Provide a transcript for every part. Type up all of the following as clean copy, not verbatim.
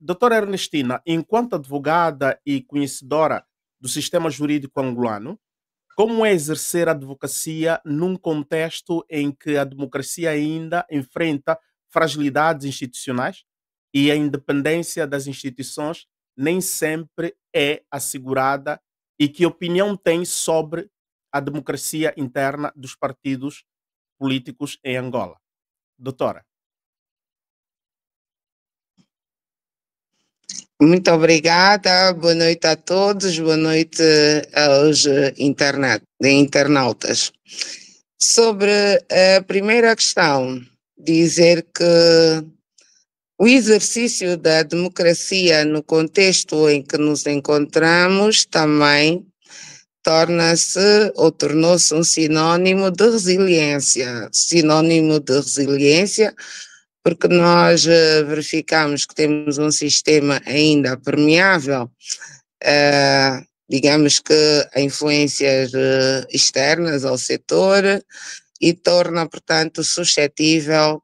Doutora Ernestina, enquanto advogada e conhecedora do sistema jurídico angolano, como é exercer a advocacia num contexto em que a democracia ainda enfrenta fragilidades institucionais e a independência das instituições nem sempre é assegurada? E que opinião tem sobre a democracia interna dos partidos políticos em Angola? Doutora. Muito obrigada, boa noite a todos, boa noite aos internautas. Sobre a primeira questão, dizer que o exercício da democracia no contexto em que nos encontramos também torna-se ou tornou-se um sinônimo de resiliência. Sinônimo de resiliência porque nós verificamos que temos um sistema ainda permeável, digamos que a influências externas ao setor e torna, portanto, suscetível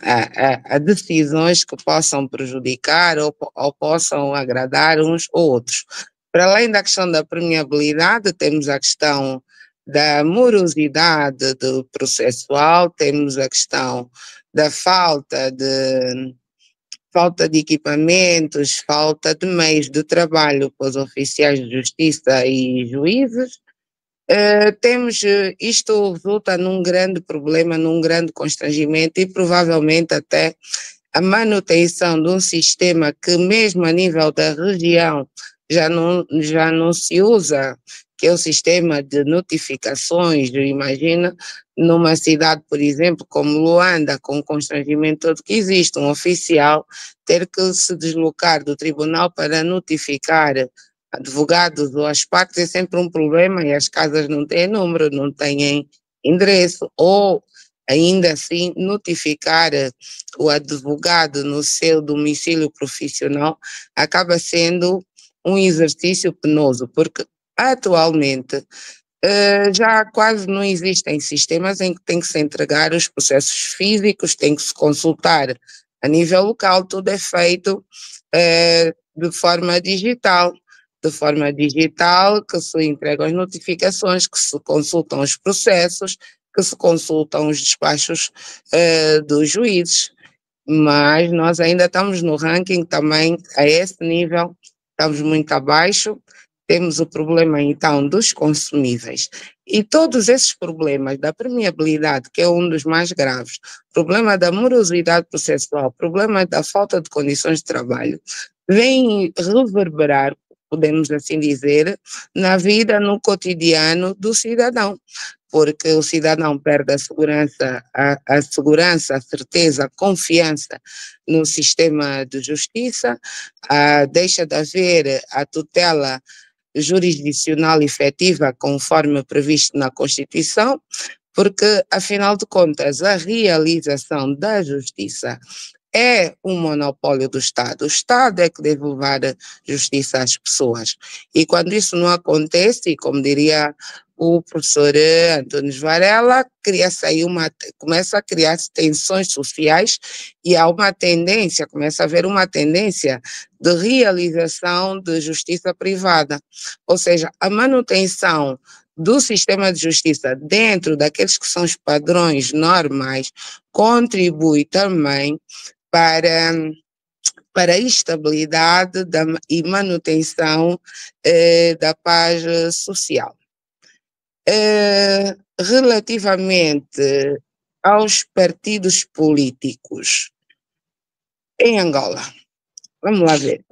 a decisões que possam prejudicar ou possam agradar uns ou outros. Para além da questão da permeabilidade, temos a questão da morosidade do processual, temos a questão da falta de equipamentos, falta de meios de trabalho para os oficiais de justiça e juízes. Isto resulta num grande problema, num grande constrangimento e provavelmente até a manutenção de um sistema que mesmo a nível da região já não se usa, que é o sistema de notificações. Imagina numa cidade, por exemplo, como Luanda, com o constrangimento todo que existe, um oficial ter que se deslocar do tribunal para notificar advogados ou as partes é sempre um problema e as casas não têm número, não têm endereço, ou ainda assim notificar o advogado no seu domicílio profissional acaba sendo um exercício penoso, porque atualmente já quase não existem sistemas em que tem que se entregar os processos físicos, tem que se consultar a nível local, tudo é feito de forma digital. De forma digital, que se entregam as notificações, que se consultam os processos, que se consultam os despachos dos juízes. Mas nós ainda estamos no ranking também a esse nível, estamos muito abaixo. Temos o problema, então, dos consumíveis. E todos esses problemas da permeabilidade, que é um dos mais graves, problema da morosidade processual, problema da falta de condições de trabalho, vêm reverberar, podemos assim dizer, na vida, no cotidiano do cidadão. Porque o cidadão perde a segurança, a certeza, a confiança no sistema de justiça, deixa de haver a tutela jurisdicional efetiva conforme previsto na Constituição, porque, afinal de contas, a realização da justiça é um monopólio do Estado. O Estado é que deve levar a justiça às pessoas. E quando isso não acontece, como diria o professor António Varela, começa a criar tensões sociais e há uma tendência, começa a haver uma tendência de realização de justiça privada. Ou seja, a manutenção do sistema de justiça dentro daqueles que são os padrões normais contribui também para a estabilidade e manutenção da paz social. Relativamente aos partidos políticos em Angola, vamos lá ver.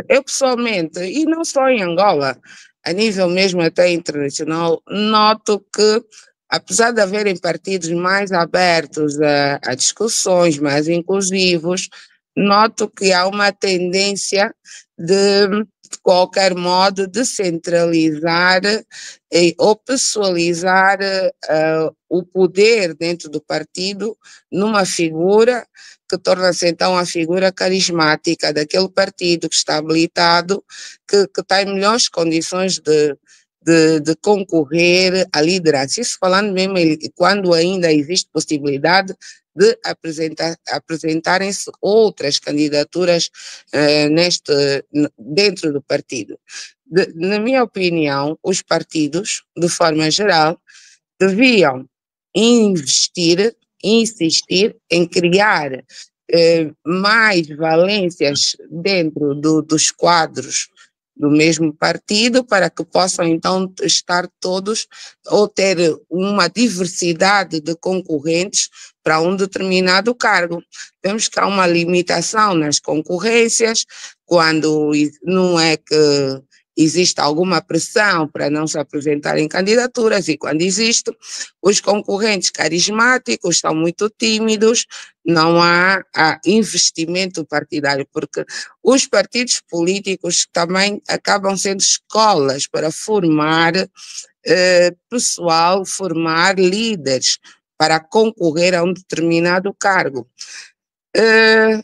Eu pessoalmente, e não só em Angola, a nível mesmo até internacional, noto que, apesar de haverem partidos mais abertos a discussões, mais inclusivos, noto que há uma tendência de qualquer modo, descentralizar ou pessoalizar o poder dentro do partido numa figura que torna-se então a figura carismática daquele partido que está habilitado, que está em melhores condições de concorrer à liderança. Isso falando mesmo quando ainda existe possibilidade de apresentarem-se outras candidaturas dentro do partido. Na minha opinião, os partidos, de forma geral, deviam insistir em criar mais valências dentro dos quadros do mesmo partido, para que possam então estar todos ou ter uma diversidade de concorrentes para um determinado cargo. Vemos que há uma limitação nas concorrências, quando não é que existe alguma pressão para não se apresentarem candidaturas, e quando existe, os concorrentes carismáticos são muito tímidos, não há investimento partidário, porque os partidos políticos também acabam sendo escolas para formar pessoal, formar líderes para concorrer a um determinado cargo.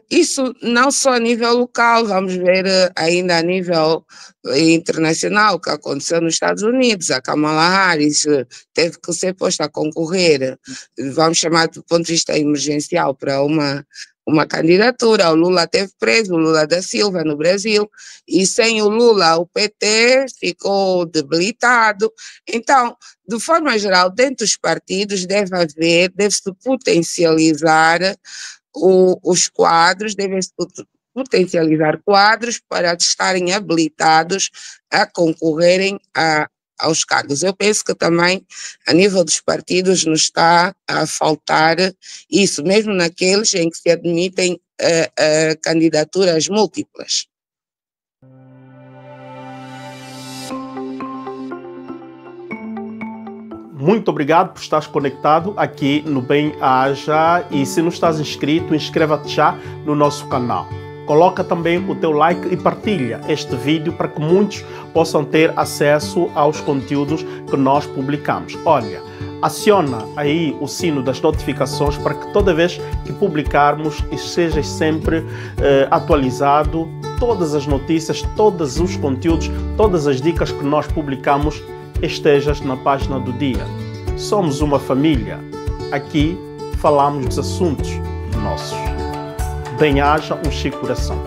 Isso não só a nível local, vamos ver ainda a nível internacional, o que aconteceu nos Estados Unidos. A Kamala Harris teve que ser posta a concorrer, vamos chamar do ponto de vista emergencial, para uma candidatura. O Lula esteve preso, o Lula da Silva no Brasil, e sem o Lula o PT ficou debilitado. Então, de forma geral, dentro dos partidos deve-se potencializar os quadros, devem-se potencializar quadros para estarem habilitados a concorrerem aos cargos. Eu penso que também, a nível dos partidos, nos está a faltar isso, mesmo naqueles em que se admitem candidaturas múltiplas. Muito obrigado por estares conectado aqui no Bem-Aja, e se não estás inscrito, inscreva-te já no nosso canal. Coloca também o teu like e partilha este vídeo para que muitos possam ter acesso aos conteúdos que nós publicamos. Olha, aciona aí o sino das notificações para que toda vez que publicarmos sejas sempre atualizado, todas as notícias, todos os conteúdos, todas as dicas que nós publicamos estejas na página do dia. Somos uma família. Aqui falamos dos assuntos nossos. Bem-aja um Chico Coração.